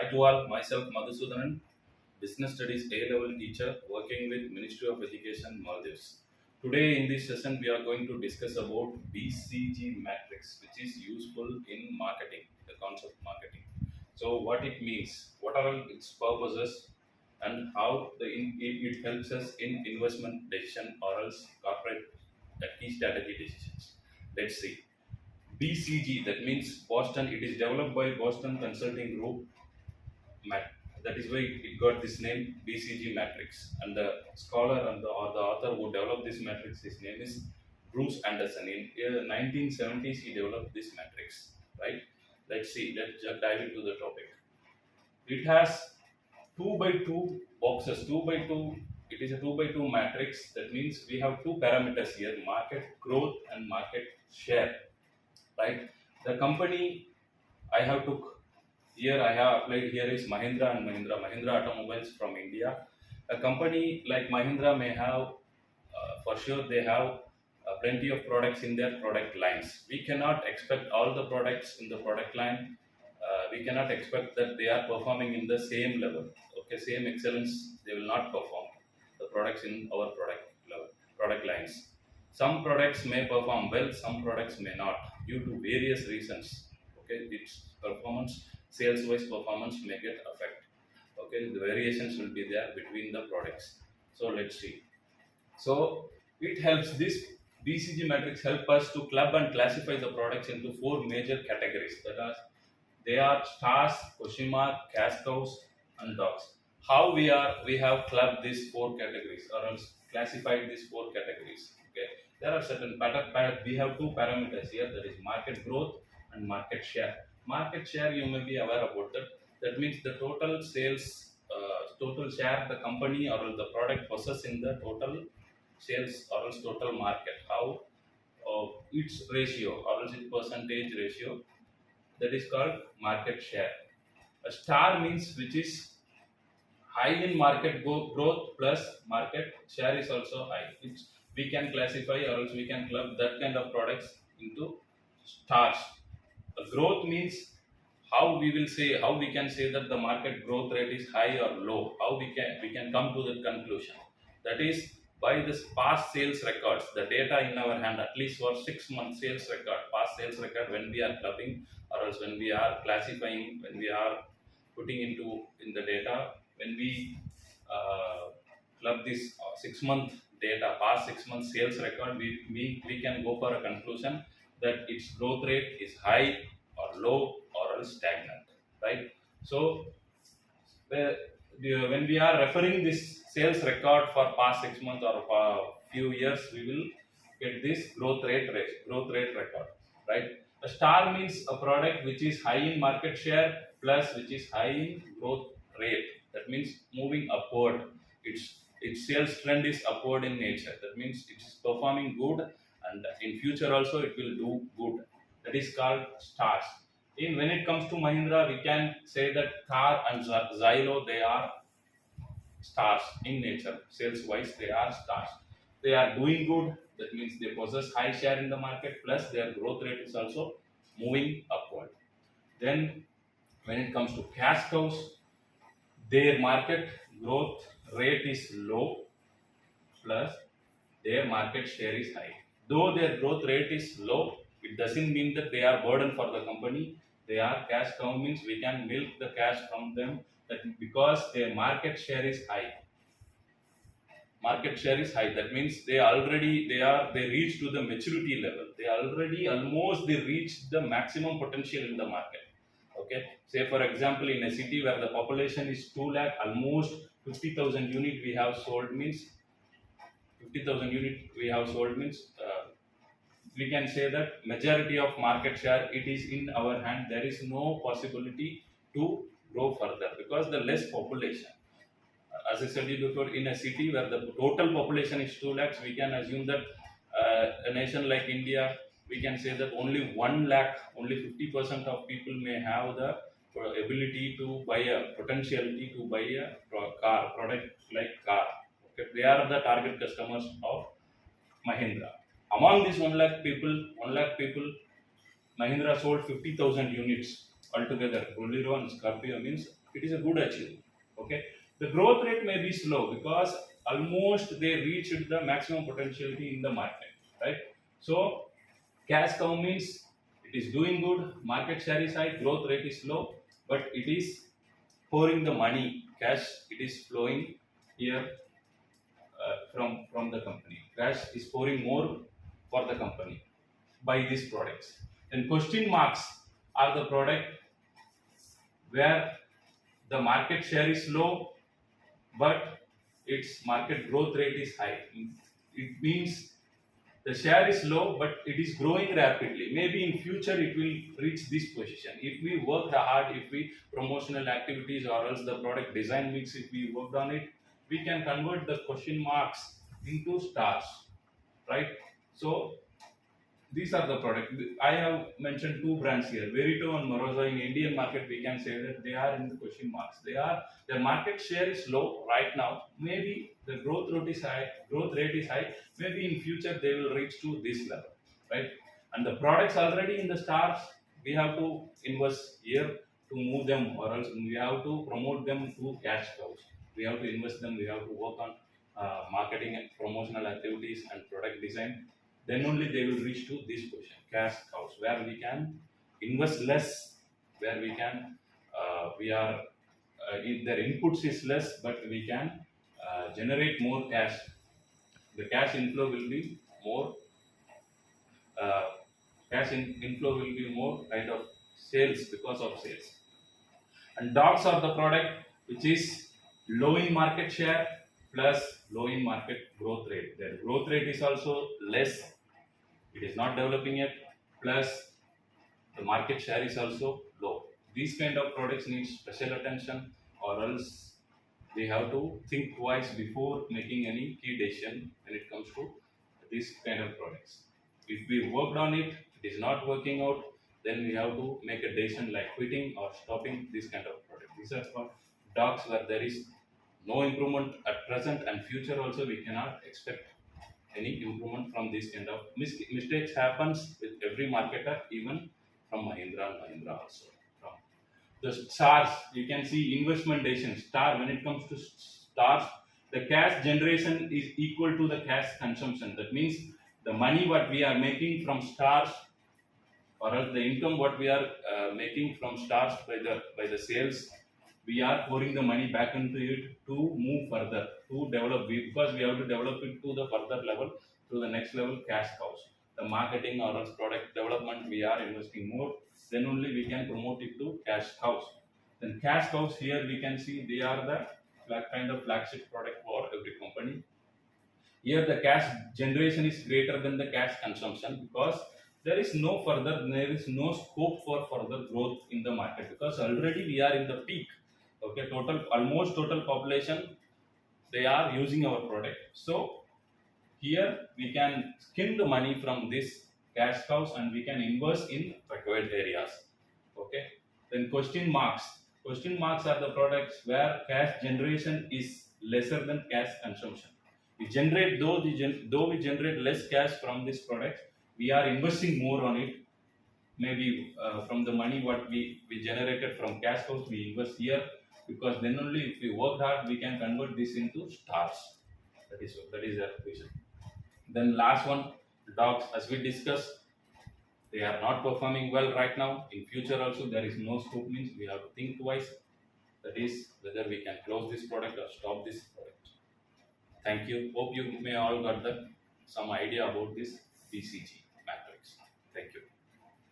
Hi to all, myself Madhusudanan, Business Studies A-level teacher working with Ministry of Education, Maldives. Today in this session we are going to discuss about BCG matrix, which is useful in marketing, the concept marketing. So what it means, what are its purposes, and how it helps us in investment decision or else corporate key strategy decisions. Let's see. BCG, that means Boston. It is developed by Boston Consulting Group. That is why it got this name BCG matrix. And the scholar and the author who developed this matrix, his name is Bruce Anderson. In the 1970s, he developed this matrix. Right? Let's see. Let's just dive into the topic. It has 2 by 2 boxes. 2 by 2. It is a 2 by 2 matrix. That means we have two parameters here: market growth and market share. Right? The company I have took here, I have applied here is Mahindra and Mahindra Automobiles from India. A company like Mahindra may have, for sure, they have plenty of products in their product lines. We cannot expect all the products in the product line. We cannot expect that they are performing in the same level. Okay, same excellence, they will not perform the products in our product lines. Some products may perform well, some products may not due to various reasons. Okay, its performance, sales wise performance may get affected. Okay, the variations will be there between the products. So let's see. So it helps, this BCG matrix help us to club and classify the products into four major categories. That are, they are stars, question mark, cash cows, and dogs. How we have clubbed these four categories or else classified these four categories. Okay, there are certain we have two parameters here, that is market growth and market share. Market share, you may be aware about that. That means the total sales, total share the company or the product possesses in the total sales or else total market. How its ratio or else its percentage ratio, that is called market share. A star means which is high in market growth plus market share is also high. Which we can classify or else we can club that kind of products into stars. A growth means how we can say that the market growth rate is high or low. How we can come to that conclusion. That is by this past sales records, the data in our hand, at least for 6 months sales record, past sales record, when we are clubbing or else when we are classifying, when we are putting in the data, when we club this 6 month data, past 6 months sales record, we can go for a conclusion that its growth rate is high or low or else stagnant, right? So when we are referring this sales record for past 6 months or for few years, we will get this growth rate record, right? A star means a product which is high in market share plus which is high in growth rate. That means moving upward. Its sales trend is upward in nature. That means it is performing good, and in future also it will do good. That is called stars. When it comes to Mahindra, we can say that Thar and Xylo, they are stars in nature. Sales wise, they are stars. They are doing good. That means they possess high share in the market, plus their growth rate is also moving upward. Then when it comes to cash cows, their market growth rate is low, plus their market share is high. Though their growth rate is low, it doesn't mean that they are burden for the company. They are cash cow, means we can milk the cash from them, that because their market share is high. Market share is high. That means they reach to the maturity level. They reach the maximum potential in the market. Okay. Say for example, in a city where the population is 2 lakh, almost 50,000 unit we have sold means 50,000 unit we have sold means we can say that majority of market share, it is in our hand. There is no possibility to grow further because the less population. As I said before, in a city where the total population is 2 lakhs, we can assume that a nation like India, we can say that only 1 lakh, only 50% of people may have the ability to buy a potentiality to buy a product like car. Okay, they are the target customers of Mahindra. Among these 1 lakh people, Mahindra sold 50,000 units altogether. Bolero and Scorpio means it is a good achievement. Okay, the growth rate may be slow because almost they reached the maximum potentiality in the market, right? So cash cow means it is doing good, market share is high, growth rate is low, but it is pouring the money, cash, it is flowing here from the company. Cash is pouring more for the company by these products. Then question marks are the product where the market share is low, but its market growth rate is high. It means the share is low, but it is growing rapidly. Maybe in future it will reach this position. If we work hard, if we promotional activities or else the product design mix, if we worked on it, we can convert the question marks into stars, right? So these are the product. I have mentioned two brands here, Verito and Moroso. In Indian market, we can say that they are in the question marks. Their market share is low right now. Maybe the growth rate is high. Growth rate is high. Maybe in future they will reach to this level, right? And the products already in the stars. We have to invest here to move them, or else we have to promote them to cash cows. We have to invest them. We have to work on marketing and promotional activities and product design, then only they will reach to this position, cash cows, where we can invest less, where we can we are if their inputs is less, but we can generate more cash. The cash inflow will be more. Uh, Inflow will be more kind of sales because of sales. And dogs are the product which is low in market share plus low in market growth rate. Their growth rate is also less, it is not developing yet, plus the market share is also low. These kind of products need special attention, or else we have to think twice before making any key decision when it comes to these kind of products. If we worked on it, it is not working out, then we have to make a decision like quitting or stopping this kind of product. These are for dogs where there is no improvement at present, and future also we cannot expect any improvement from this kind of mistakes happens with every marketer, even from Mahindra and Mahindra also. From the stars, you can see investment decision. Star, when it comes to stars, the cash generation is equal to the cash consumption. That means the money what we are making from stars, or else the income what we are making from stars by the sales, we are pouring the money back into it to move further, to develop, because we have to develop it to the further level, to the next level, cash cows. The marketing or else product development, we are investing more, then only we can promote it to cash cows. Then cash cows, here we can see they are the kind of flagship product for every company. Here the cash generation is greater than the cash consumption, because there is no scope for further growth in the market, because already we are in the peak. Okay, almost total population, they are using our product. So here we can skim the money from this cash cows and we can invest in required areas. Okay, then question marks. Question marks are the products where cash generation is lesser than cash consumption. We generate, though we generate less cash from this product, we are investing more on it. Maybe from the money what we generated from cash cows, we invest here, because then only if we work hard, we can convert this into stars. That is the reason. Then last one, dogs, as we discussed, they are not performing well right now. In future also, there is no scope, means we have to think twice. That is whether we can close this product or stop this product. Thank you. Hope you may all got some idea about this BCG matrix. Thank you.